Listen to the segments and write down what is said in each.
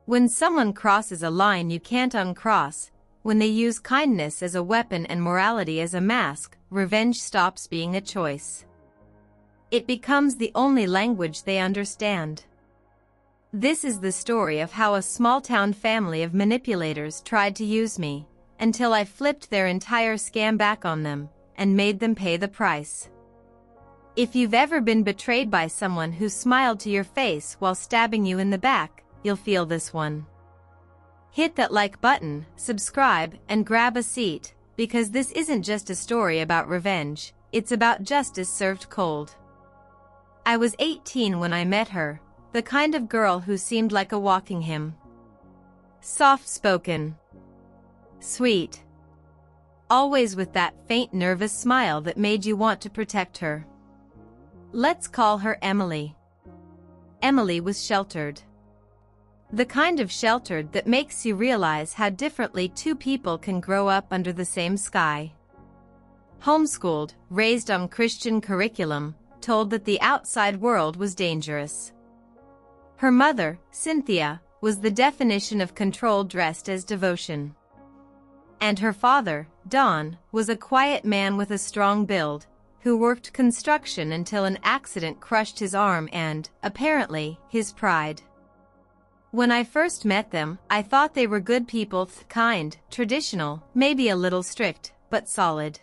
When someone crosses a line you can't uncross, when they use kindness as a weapon and morality as a mask, revenge stops being a choice. It becomes the only language they understand. This is the story of how a small-town family of manipulators tried to use me, until I flipped their entire scam back on them, and made them pay the price. If you've ever been betrayed by someone who smiled to your face while stabbing you in the back, you'll feel this one. Hit that like button, subscribe, and grab a seat, because this isn't just a story about revenge, it's about justice served cold. I was 18 when I met her, the kind of girl who seemed like a walking hymn. Soft-spoken. Sweet. Always with that faint nervous smile that made you want to protect her. Let's call her Emily. Emily was sheltered. The kind of sheltered that makes you realize how differently two people can grow up under the same sky. Homeschooled, raised on Christian curriculum, told that the outside world was dangerous. Her mother, Cynthia, was the definition of control dressed as devotion. And her father, Don, was a quiet man with a strong build, who worked construction until an accident crushed his arm and, apparently, his pride. When I first met them, I thought they were good people, kind, traditional, maybe a little strict, but solid.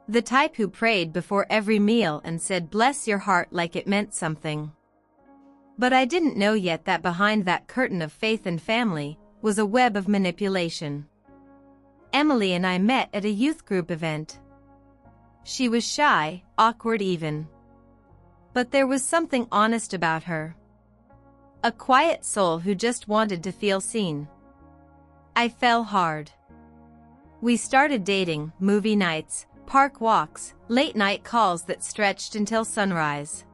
The type who prayed before every meal and said bless your heart like it meant something. But I didn't know yet that behind that curtain of faith and family was a web of manipulation. Emily and I met at a youth group event. She was shy, awkward even. But there was something honest about her. A quiet soul who just wanted to feel seen. I fell hard. We started dating, movie nights, park walks, late-night calls that stretched until sunrise.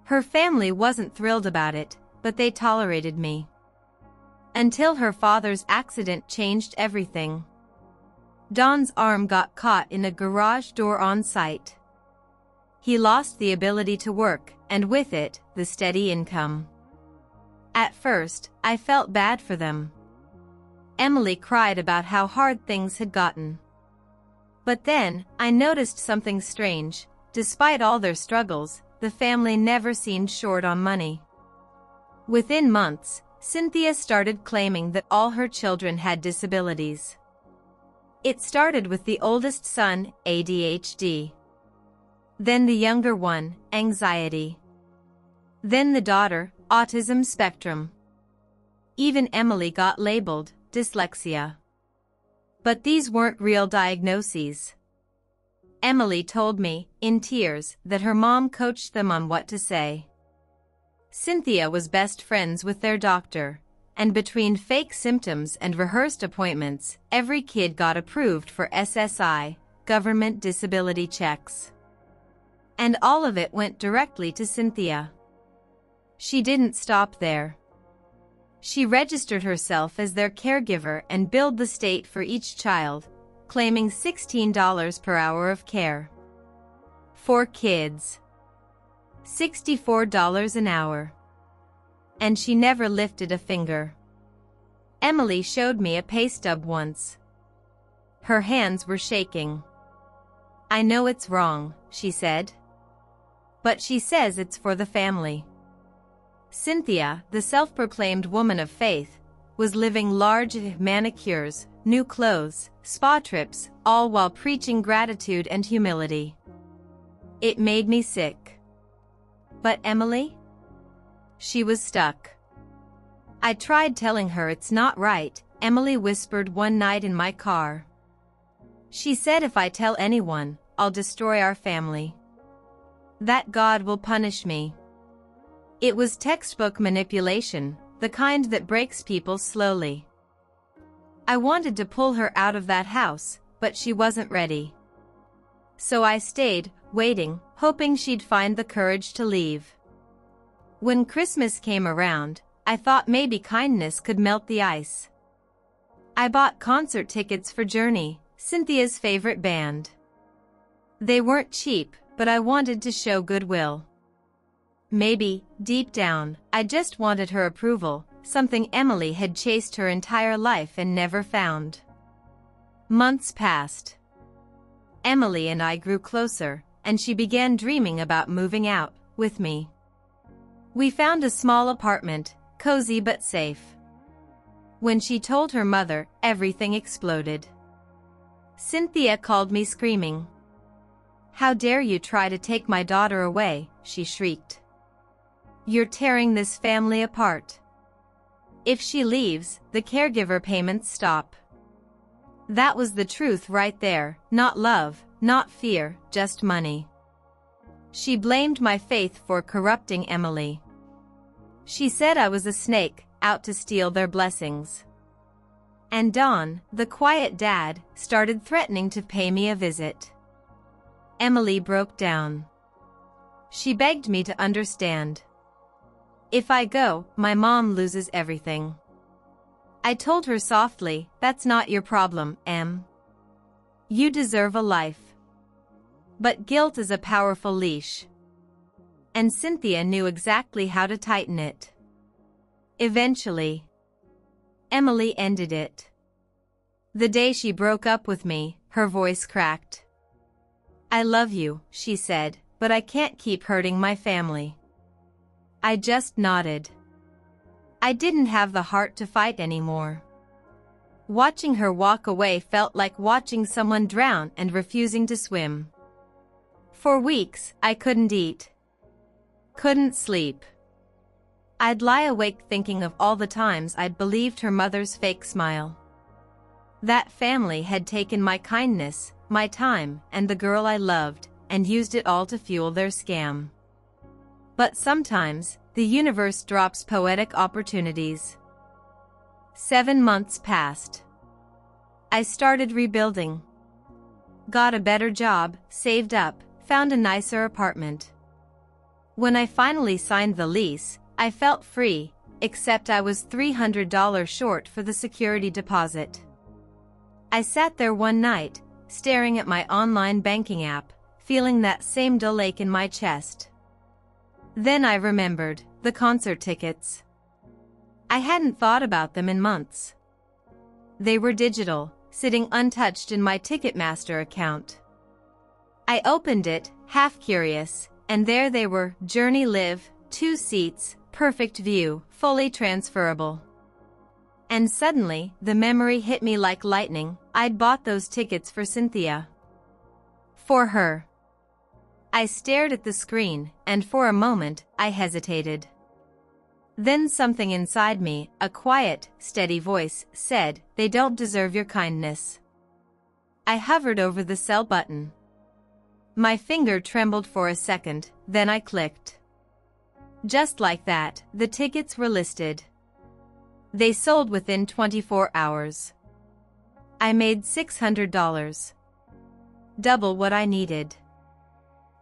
Her family wasn't thrilled about it, but they tolerated me. Until her father's accident changed everything. Don's arm got caught in a garage door on site. He lost the ability to work, and with it, the steady income. At first, I felt bad for them. Emily cried about how hard things had gotten. But then, I noticed something strange. Despite all their struggles, the family never seemed short on money. Within months, Cynthia started claiming that all her children had disabilities. It started with the oldest son, ADHD. Then the younger one, anxiety. Then the daughter, autism spectrum. Even Emily got labeled dyslexia. But these weren't real diagnoses. Emily told me, in tears, that her mom coached them on what to say. Cynthia was best friends with their doctor, and between fake symptoms and rehearsed appointments, every kid got approved for SSI, government disability checks. And all of it went directly to Cynthia. She didn't stop there. She registered herself as their caregiver and billed the state for each child, claiming $16 per hour of care. 4 kids. $64 an hour. And she never lifted a finger. Emily showed me a pay stub once. Her hands were shaking. I know it's wrong, she said. But she says it's for the family. Cynthia, the self-proclaimed woman of faith, was living large manicures, new clothes, spa trips, all while preaching gratitude and humility. It made me sick. But Emily? She was stuck. I tried telling her it's not right, Emily whispered one night in my car. She said if I tell anyone, I'll destroy our family. That God will punish me. It was textbook manipulation, the kind that breaks people slowly. I wanted to pull her out of that house, but she wasn't ready. So I stayed, waiting, hoping she'd find the courage to leave. When Christmas came around, I thought maybe kindness could melt the ice. I bought concert tickets for Journey, Cynthia's favorite band. They weren't cheap, but I wanted to show goodwill. Maybe, deep down, I just wanted her approval, something Emily had chased her entire life and never found. Months passed. Emily and I grew closer, and she began dreaming about moving out with me. We found a small apartment, cozy but safe. When she told her mother, everything exploded. Cynthia called me screaming. "How dare you try to take my daughter away," she shrieked. "You're tearing this family apart. If she leaves, the caregiver payments stop." That was the truth right there, not love, not fear, just money. She blamed my faith for corrupting Emily. She said I was a snake, out to steal their blessings. And Don, the quiet dad, started threatening to pay me a visit. Emily broke down. She begged me to understand. "If I go, my mom loses everything." I told her softly, "That's not your problem, Em. You deserve a life." But guilt is a powerful leash. And Cynthia knew exactly how to tighten it. Eventually, Emily ended it. The day she broke up with me, her voice cracked. "I love you," she said, "but I can't keep hurting my family." I just nodded. I didn't have the heart to fight anymore. Watching her walk away felt like watching someone drown and refusing to swim. For weeks, I couldn't eat. Couldn't sleep. I'd lie awake thinking of all the times I'd believed her mother's fake smile. That family had taken my kindness, my time, and the girl I loved, and used it all to fuel their scam. But sometimes, the universe drops poetic opportunities. 7 months passed. I started rebuilding. Got a better job, saved up, found a nicer apartment. When I finally signed the lease, I felt free, except I was $300 short for the security deposit. I sat there one night, staring at my online banking app, feeling that same dull ache in my chest. Then I remembered the concert tickets. I hadn't thought about them in months. They were digital, sitting untouched in my Ticketmaster account. I opened it, half curious, and there they were: Journey Live, 2 seats, perfect view, fully transferable. And suddenly, the memory hit me like lightning. I'd bought those tickets for Cynthia. For her. I stared at the screen, and for a moment, I hesitated. Then something inside me, a quiet, steady voice, said, "They don't deserve your kindness." I hovered over the sell button. My finger trembled for a second, then I clicked. Just like that, the tickets were listed. They sold within 24 hours. I made $600. Double what I needed.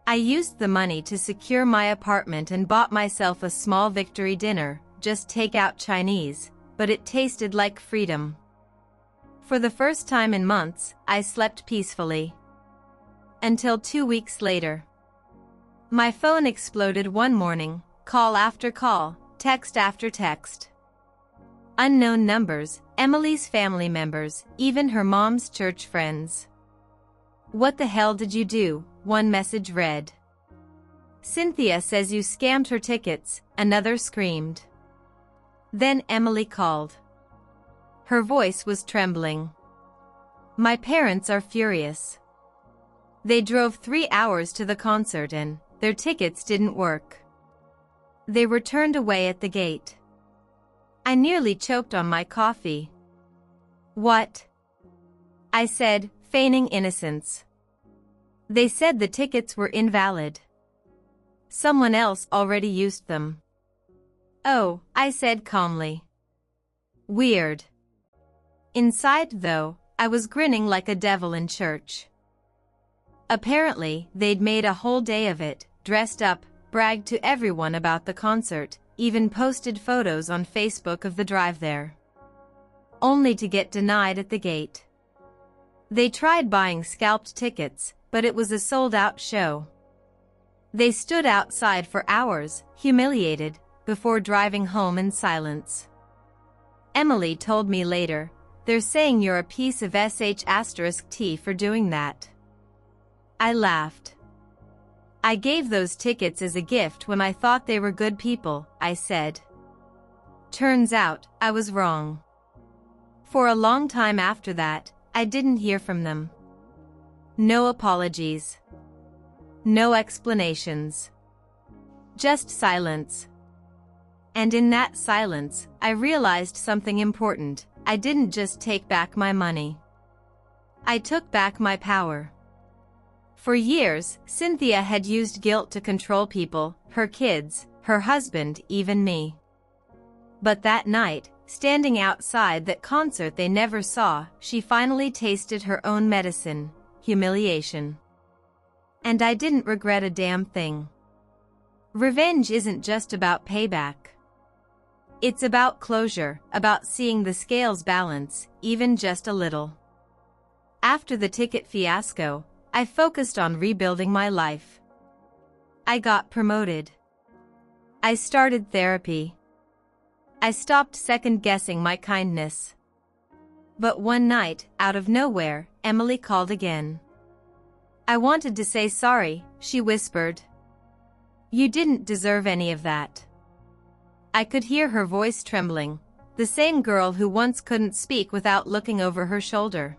I used the money to secure my apartment and bought myself a small victory dinner, just takeout Chinese, but it tasted like freedom. For the first time in months, I slept peacefully. Until 2 weeks later. My phone exploded one morning, call after call, text after text. Unknown numbers, Emily's family members, even her mom's church friends. "What the hell did you do?" one message read. "Cynthia says you scammed her tickets," another screamed. Then Emily called. Her voice was trembling. "My parents are furious. They drove 3 hours to the concert and their tickets didn't work. They were turned away at the gate." I nearly choked on my coffee. "What?" I said, feigning innocence. "They said the tickets were invalid. Someone else already used them." "Oh," I said calmly. "Weird." Inside, though, I was grinning like a devil in church. Apparently, they'd made a whole day of it, dressed up, bragged to everyone about the concert, even posted photos on Facebook of the drive there. Only to get denied at the gate. They tried buying scalped tickets, but it was a sold-out show. They stood outside for hours, humiliated, before driving home in silence. Emily told me later, "They're saying you're a piece of sh*t for doing that." I laughed. "I gave those tickets as a gift when I thought they were good people," I said. Turns out, I was wrong. For a long time after that, I didn't hear from them. No apologies. No explanations. Just silence. And in that silence, I realized something important. I didn't just take back my money. I took back my power. For years, Cynthia had used guilt to control people, her kids, her husband, even me. But that night, standing outside that concert they never saw, she finally tasted her own medicine, humiliation. And I didn't regret a damn thing. Revenge isn't just about payback. It's about closure, about seeing the scales balance, even just a little. After the ticket fiasco, I focused on rebuilding my life. I got promoted. I started therapy. I stopped second-guessing my kindness. But one night, out of nowhere, Emily called again. "I wanted to say sorry," she whispered. "You didn't deserve any of that." I could hear her voice trembling, the same girl who once couldn't speak without looking over her shoulder.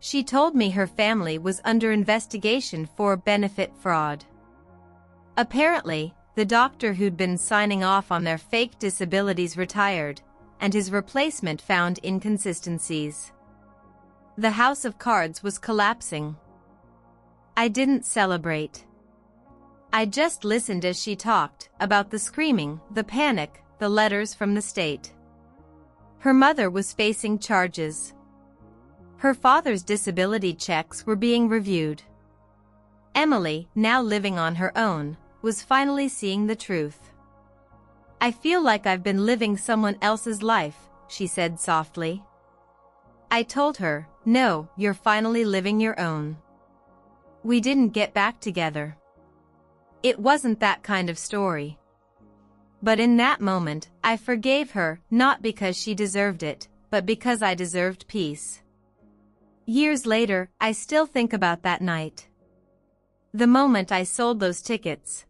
She told me her family was under investigation for benefit fraud. Apparently, the doctor who'd been signing off on their fake disabilities retired, and his replacement found inconsistencies. The house of cards was collapsing. I didn't celebrate. I just listened as she talked about the screaming, the panic, the letters from the state. Her mother was facing charges. Her father's disability checks were being reviewed. Emily, now living on her own, was finally seeing the truth. "I feel like I've been living someone else's life," she said softly. I told her, "No, you're finally living your own." We didn't get back together. It wasn't that kind of story. But in that moment, I forgave her, not because she deserved it, but because I deserved peace. Years later, I still think about that night. The moment I sold those tickets.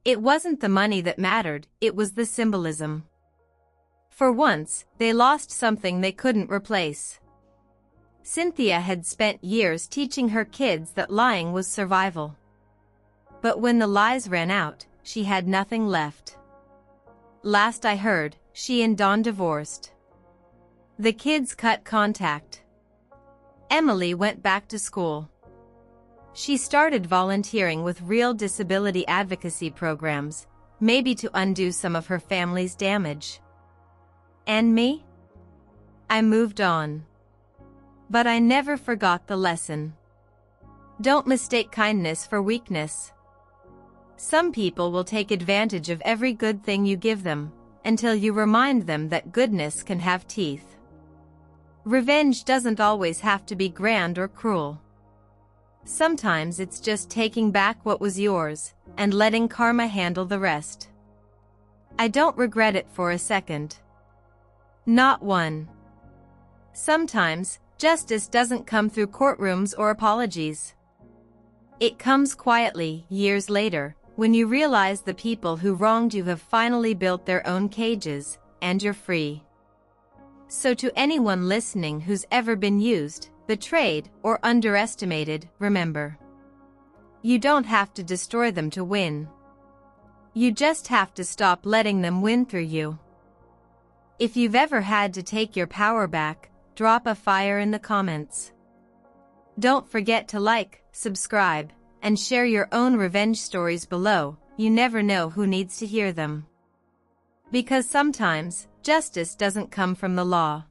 It wasn't the money that mattered, it was the symbolism. For once, they lost something they couldn't replace. Cynthia had spent years teaching her kids that lying was survival. But when the lies ran out, she had nothing left. Last I heard, she and Don divorced. The kids cut contact. Emily went back to school. She started volunteering with real disability advocacy programs, maybe to undo some of her family's damage. And me? I moved on. But I never forgot the lesson. Don't mistake kindness for weakness. Some people will take advantage of every good thing you give them, until you remind them that goodness can have teeth. Revenge doesn't always have to be grand or cruel. Sometimes it's just taking back what was yours, and letting karma handle the rest. I don't regret it for a second. Not one. Sometimes, justice doesn't come through courtrooms or apologies. It comes quietly, years later, when you realize the people who wronged you have finally built their own cages, and you're free. So to anyone listening who's ever been used, betrayed, or underestimated, remember. You don't have to destroy them to win. You just have to stop letting them win through you. If you've ever had to take your power back, drop a fire in the comments. Don't forget to like, subscribe, and share your own revenge stories below. You never know who needs to hear them. Because sometimes, justice doesn't come from the law.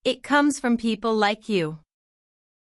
It comes from people like you.